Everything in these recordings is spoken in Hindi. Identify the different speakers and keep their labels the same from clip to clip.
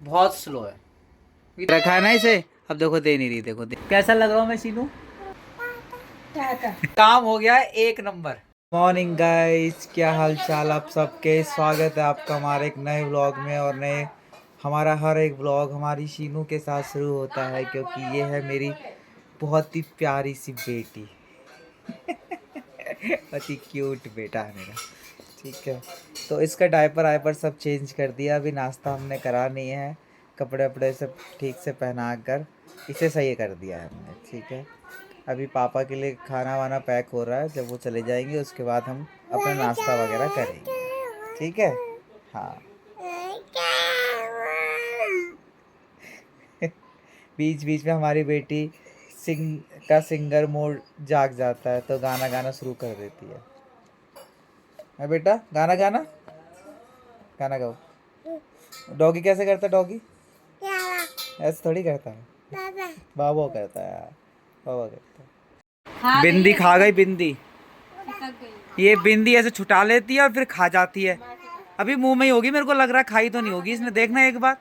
Speaker 1: बहुत स्लो है। रखा है ना इसे। अब देखो दे नहीं रही, देखो दे। कैसा लग रहा हूँ मैं शीनू? काम हो गया है एक नंबर। मॉर्निंग गाइस, क्या हाल चाल आप सबके। स्वागत है आपका हमारे एक नए व्लॉग में। और नए हमारा हर एक व्लॉग हमारी शीनू के साथ शुरू होता है, क्योंकि ये है मेरी बहुत ही प्यारी सी बेटी। बहुत ही क्यूट बेटा है मेरा। ठीक है, तो इसका डायपर आयपर सब चेंज कर दिया। अभी नाश्ता हमने करा नहीं है, कपड़े वपड़े सब ठीक से पहना कर इसे सही कर दिया है हमने। ठीक है, अभी पापा के लिए खाना वाना पैक हो रहा है। जब वो चले जाएंगे उसके बाद हम अपना नाश्ता वगैरह करेंगे। ठीक है, हाँ। बीच बीच में हमारी बेटी सिंगर मोड जाग जाता है, तो गाना गाना शुरू कर देती है बेटा। गाना गाना, गाना गाओ। डॉगी कैसे करता है? डॉगी ऐसे थोड़ी करता है, बाबा करता है। बाबा करता है। बिंदी खा गई बिंदी। ये बिंदी ऐसे छुटा लेती है और फिर खा जाती है। अभी मुंह में ही होगी, मेरे को लग रहा है खाई तो नहीं होगी इसने। देखना एक बार।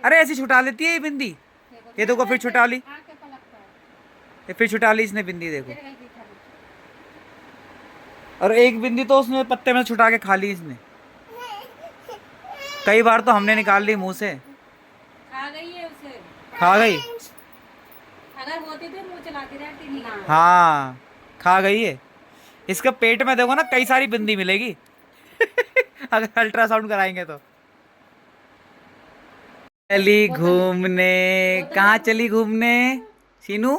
Speaker 1: अरे ऐसी छुटा लेती है ये बिंदी। ये देखो फिर छुटा ली, ये फिर छुटा ली इसने बिंदी, देखो। और एक बिंदी तो उसने पत्ते में छुटा के खा ली इसने। कई बार तो हमने निकाल ली मुंह से।
Speaker 2: खा गई है उसे।
Speaker 1: खा गई।
Speaker 2: अगर होती तो मुंह चलाती रहती नहीं।
Speaker 1: हाँ, खा गई है। इसके पेट में देखो ना, कई सारी बिंदी मिलेगी। अगर अल्ट्रासाउंड कराएंगे तो। चली घूमने। कहाँ चली घूमने शीनू?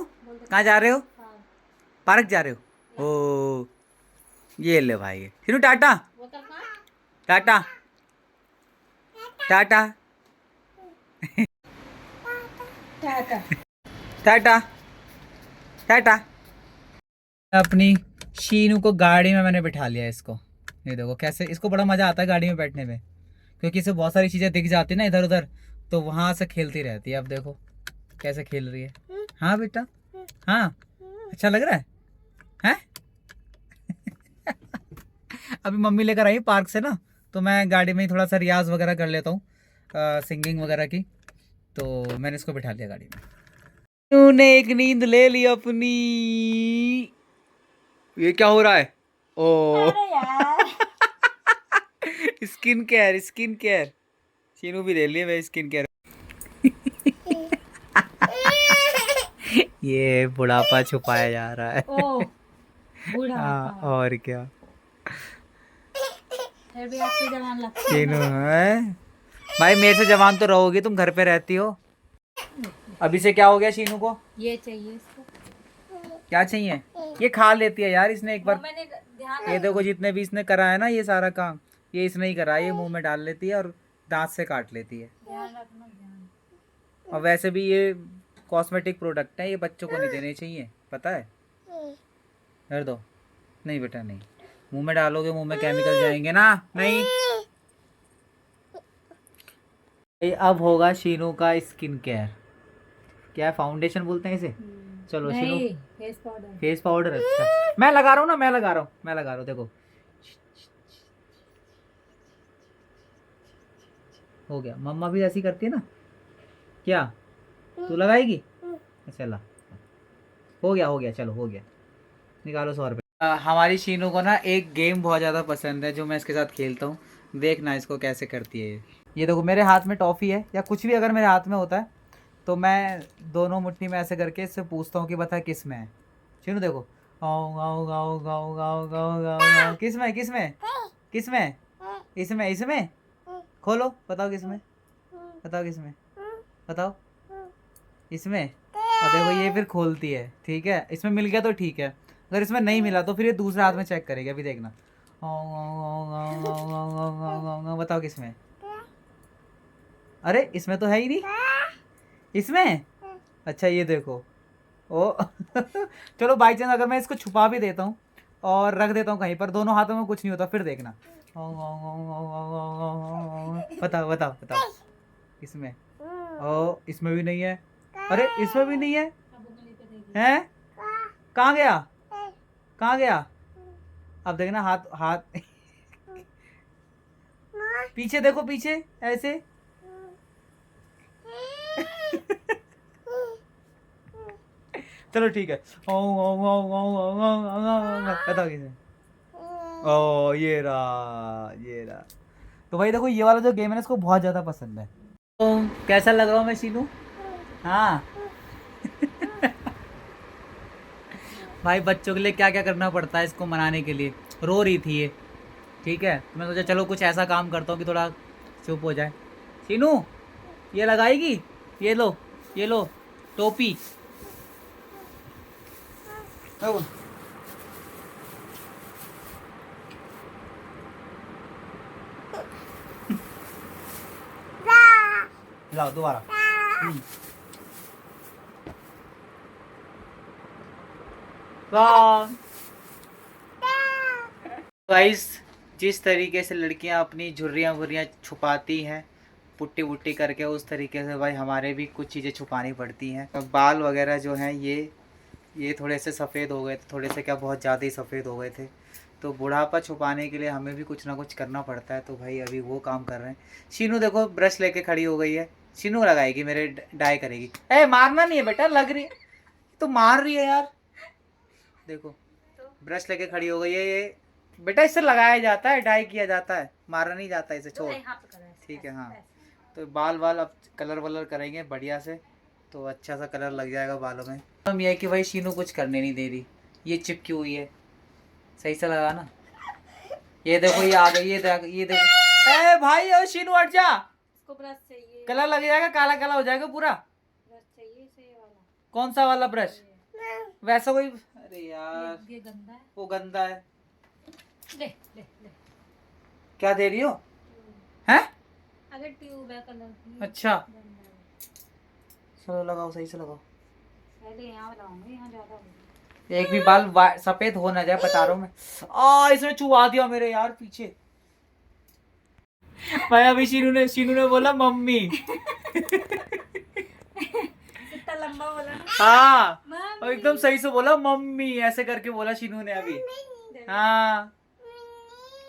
Speaker 1: कहाँ जा रहे हो? पार्क जा रहे हो? ओ, ये ले भाई शीनू, टाटा टाटा टाटा टाटा टाटा। अपनी शीनू को गाड़ी में मैंने बिठा लिया इसको। ये देखो कैसे इसको बड़ा मजा आता है गाड़ी में बैठने में, क्योंकि इसे बहुत सारी चीजें दिख जाती है ना इधर उधर, तो वहां से खेलती रहती है। अब देखो कैसे खेल रही है। हाँ बेटा, हाँ। अच्छा लग रहा है, हैं? अभी मम्मी लेकर आई पार्क से ना, तो मैं गाड़ी में ही थोड़ा सा रियाज वगैरह कर लेता हूँ, सिंगिंग वगैरह की। तो मैंने इसको बिठा लिया गाड़ी में। तूने एक नींद ले ली अपनी। ये क्या हो रहा है? ओ,
Speaker 2: अरे यार।
Speaker 1: Skin care skin care. Sheenu भी ले लिए मैं स्किन केयर। ये बुढ़ापा छुपाया जा रहा है।
Speaker 2: ओ
Speaker 1: हाँ,
Speaker 2: बुढ़ापा।
Speaker 1: और क्या।
Speaker 2: फिर भी आपसे जवान लगता है
Speaker 1: शीनू
Speaker 2: ना।
Speaker 1: है भाई, मेरे से जवान तो रहोगी तुम, घर पे रहती हो। अभी से क्या हो गया शीनू को?
Speaker 2: ये चाहिए इसको।
Speaker 1: क्या चाहिए? ये खा लेती है यार, इसने एक
Speaker 2: वो
Speaker 1: बार।
Speaker 2: मैंने ध्यान
Speaker 1: ये
Speaker 2: नहीं
Speaker 1: देखो
Speaker 2: दिया।
Speaker 1: जितने भी इसने करा है ना ये सारा काम, ये इसने ही करा है। ये मुंह में डाल लेती है और दांत से काट लेती है।
Speaker 2: ध्यान रखना ध्यान।
Speaker 1: और वैसे भी ये कॉस्मेटिक प्रोडक्ट है, ये बच्चों को नहीं देने चाहिए, पता है। कर दो। नहीं बेटा नहीं, मुंह में डालोगे मुंह में केमिकल जाएंगे ना। नहीं। ये अब होगा शीनू का स्किन केयर। क्या फाउंडेशन बोलते हैं इसे? चलो शीनू।
Speaker 2: नहीं, फेस पाउडर।
Speaker 1: फेस पाउडर, अच्छा। मैं लगा रहा हूँ ना, मैं लगा रहा हूँ, मैं लगा रहा हूँ, देखो। हो गया, मम्मा भी ऐसी करती है ना। क्या तू लगाएगी? अच्छा ला, हो गया चलो, हो गया। निकालो 100 रुपये। हमारी शीनू को ना एक गेम बहुत ज़्यादा पसंद है, जो मैं इसके साथ खेलता हूँ। देखना इसको कैसे करती है ये देखो मेरे हाथ में टॉफ़ी है या कुछ भी अगर मेरे हाथ में होता है, तो मैं दोनों मुट्ठी में ऐसे करके इससे पूछता हूँ कि बता किस में है। शीनू देखो, गाओ गाओ गाओ गाओ गाओ गाओ गाओ गाओ, किस में किस में किस में? इसमें इसमें। खोलो, बताओ किस में, बताओ किस में, बताओ। इसमें। और देखो ये फिर खोलती है। ठीक है, इसमें मिल गया तो ठीक है, अगर इसमें नहीं मिला तो फिर ये दूसरे हाथ में चेक करेगी। अभी देखना, बताओ किस में। अरे इसमें तो है ही नहीं। इसमें। अच्छा ये देखो। ओ। चलो बाई चांस अगर मैं इसको छुपा भी देता हूँ और रख देता हूँ कहीं पर, दोनों हाथों में कुछ नहीं होता, फिर देखना। बताओ बताओ बताओ। इसमें। ओ, इसमें भी नहीं है। अरे इसमें भी नहीं है। हैं? कहाँ गया? कहाँ गया? अब देखना हाथ हाथ। पीछे देखो, पीछे ऐसे। चलो ठीक है। बताओ किसे। ओ ये रहा, ये रहा। तो भाई देखो, ये वाला जो गेम है ना, इसको बहुत ज़्यादा पसंद है। तो कैसा लग रहा हूँ मैं शीनू? हाँ। भाई बच्चों के लिए क्या क्या करना पड़ता है इसको मनाने के लिए। रो रही थी ये, ठीक है, तो मैं सोचा चलो कुछ ऐसा काम करता हूँ कि थोड़ा चुप हो जाए। शीनू, ये लगाएगी? ये लो, ये लो टोपी। ओ, लाओ दोबारा। गाइस, जिस तरीके से लड़कियां अपनी झुर्रियाँ वुर्रियाँ छुपाती हैं पुट्टी वुट्टी करके, उस तरीके से भाई हमारे भी कुछ चीज़ें छुपानी पड़ती हैं। अब बाल वगैरह जो हैं ये थोड़े से सफ़ेद हो गए थे, थोड़े से क्या बहुत ज़्यादा ही सफ़ेद हो गए थे। तो बुढ़ापा छुपाने के लिए हमें भी कुछ ना कुछ करना पड़ता है, तो भाई अभी वो काम कर रहे हैं। शीनू देखो ब्रश लेके खड़ी हो गई है। शीनू लगाएगी, मेरे डाई करेगी। ए मारना नहीं है बेटा, लग रही है तो मार रही है यार। देखो ब्रश लेके खड़ी हो गई है ये। बेटा इससे लगाया जाता है, डाई किया जाता है, मारा नहीं जाता इसे, छोड़। ठीक है हाँ। तो बाल बाल अब कलर वलर करेंगे बढ़िया से, तो अच्छा सा कलर लग जाएगा बालों में। हम ये है कि भाई शीनू कुछ करने नहीं दे रही, ये चिपकी हुई है। सही से लगा ना। ये देखो ये आ गई, ये देखो। ए भाई ओ शीनू हट जा,
Speaker 2: इसको ब्रश चाहिए,
Speaker 1: कलर लग जाएगा, काला काला हो जाएगा पूरा।
Speaker 2: ब्रश चाहिए इसे वाला।
Speaker 1: कौन सा वाला ब्रश? वैसा कोई, अरे यार
Speaker 2: ये गंदा है,
Speaker 1: वो गंदा है।
Speaker 2: ले ले ले।
Speaker 1: क्या दे रही हो? हैं?
Speaker 2: अगर ट्यूब है कलर की।
Speaker 1: अच्छा
Speaker 2: गंदा है।
Speaker 1: चलो लगाओ, सही से लगाओ।
Speaker 2: पहले यहाँ लगाऊंगी, यहाँ ज्यादा हो गया।
Speaker 1: एक भी बाल सफेद हो ना जाए, बता रहा हूँ मैं। इसने चुबा दिया मेरे यार पीछे। भाई अभी शीनू ने बोला मम्मी।
Speaker 2: इतना लंबा बोला ना।
Speaker 1: हाँ,
Speaker 2: मम्मी।
Speaker 1: और एकदम सही से बोला मम्मी, ऐसे करके बोला शीनू ने अभी। हाँ।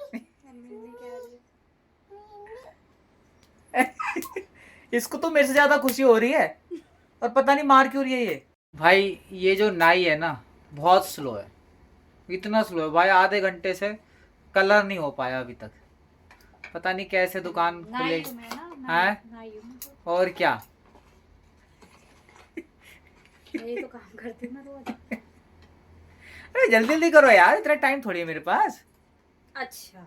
Speaker 2: मम्मी क्या रही
Speaker 1: इसको तो मेरे से ज्यादा खुशी हो रही है, और पता नहीं मार क्यों रही है ये। भाई ये जो नाई है ना, बहुत स्लो है, इतना स्लो है भाई, आधे घंटे से कलर नहीं हो पाया अभी तक। पता नहीं कैसे दुकान खुलेगी। हैं? और क्या।
Speaker 2: ये तो काम करती हूँ मैं रोज।
Speaker 1: अरे जल्दी जल्दी करो यार, इतना टाइम थोड़ी है मेरे पास।
Speaker 2: अच्छा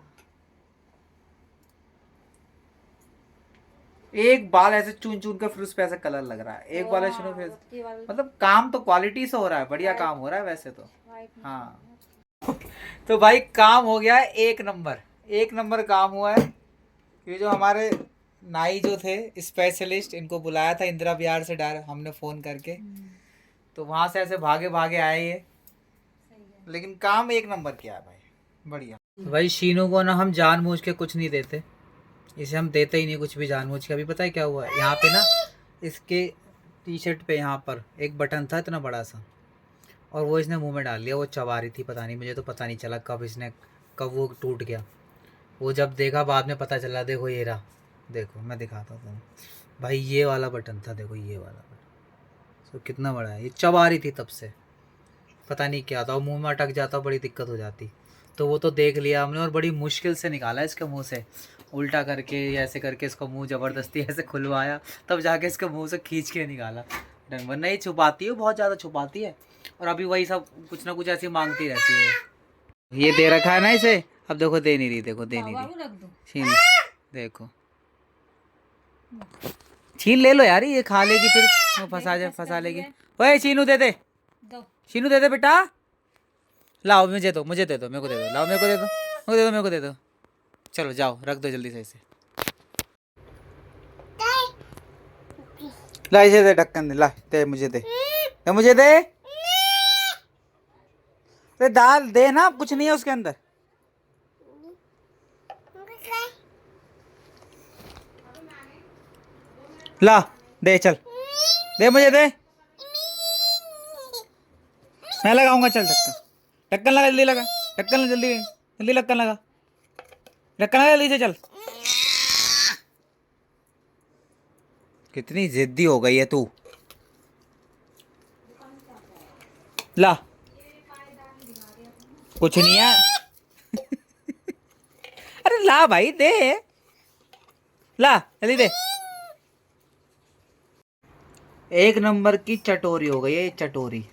Speaker 1: एक बाल ऐसे चुन चुन के फिर उस पे ऐसा कलर लग रहा है, एक बाल ऐसे फिर, मतलब काम तो क्वालिटी से हो रहा है, बढ़िया काम हो रहा है वैसे तो। हाँ। तो भाई काम हो गया है, एक नंबर, एक नंबर काम हुआ है। ये जो हमारे नाई जो थे स्पेशलिस्ट, इनको बुलाया था इंदिरा विहार से डायरेक्ट हमने फ़ोन करके, तो वहाँ से ऐसे भागे भागे आए ये, लेकिन काम एक नंबर किया है भाई, बढ़िया। भाई शीनू को ना हम जानबूझ के कुछ नहीं देते, इसे हम देते ही नहीं कुछ भी जानबूझ के। अभी पता है क्या हुआ है, यहाँ पे ना इसके टी शर्ट पे यहाँ पर एक बटन था इतना बड़ा सा, और वो इसने मुंह में डाल लिया, वो चबा रही थी, पता नहीं, मुझे तो पता नहीं चला कब वो टूट गया। वो जब देखा बाद में पता चला, देखो ये रहा, देखो मैं दिखाता हूँ भाई, ये वाला बटन था, देखो ये वाला बटन, तो कितना बड़ा है, ये चबा रही थी तब से, पता नहीं क्या था, वो मुंह में अटक जाता, बड़ी दिक्कत हो जाती। तो वो तो देख लिया हमने, और बड़ी मुश्किल से निकाला इसके मुंह से, उल्टा करके ऐसे करके इसका मुंह ज़बरदस्ती ऐसे खुलवाया, तब जाके इसके मुंह से खींच के निकाला। वरना ये छुपाती है, बहुत ज़्यादा छुपाती है, और अभी वही सब कुछ ना कुछ ऐसी मांगती रहती है। ये दे रखा है ना इसे, अब देखो दे नहीं रही, देखो दे नहीं रही, छीन देखो, छीन ले लो यार, ये खा लेगी फिर, फंसा लेगी। ओए शीनू दे दे, शीनू दे दे बेटा, लाओ मुझे दो, मुझे दे दो, मेरे को दे दो, लाओ मेरे को दे दो, मेरे को दे दो, मेरे को दे दो। चलो जाओ रख दो जल्दी से इसे, ला इसे दे, ढक्कन दे, ला दे मुझे दे, दे मुझे दे, अरे दाल दे ना, कुछ नहीं है उसके अंदर। ला दे, चल दे मुझे दे, मैं लगाऊंगा, चल ढक्कन, ढक्कन लगा जल्दी, लगा ढक्कन लगा जल्दी, जल्दी ढक्कन लगा, ढक्कन लगा जल्दी से, चल। कितनी जिद्दी हो गई है तू। ला, कुछ नहीं है। अरे ला भाई, दे, ला जल्दी दे। एक नंबर की चटोरी हो गई है ये, चटोरी।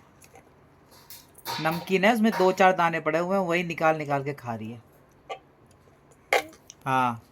Speaker 1: नमकीन है, उसमें 2-4 दाने पड़े हुए हैं, वही निकाल निकाल के खा रही है। हाँ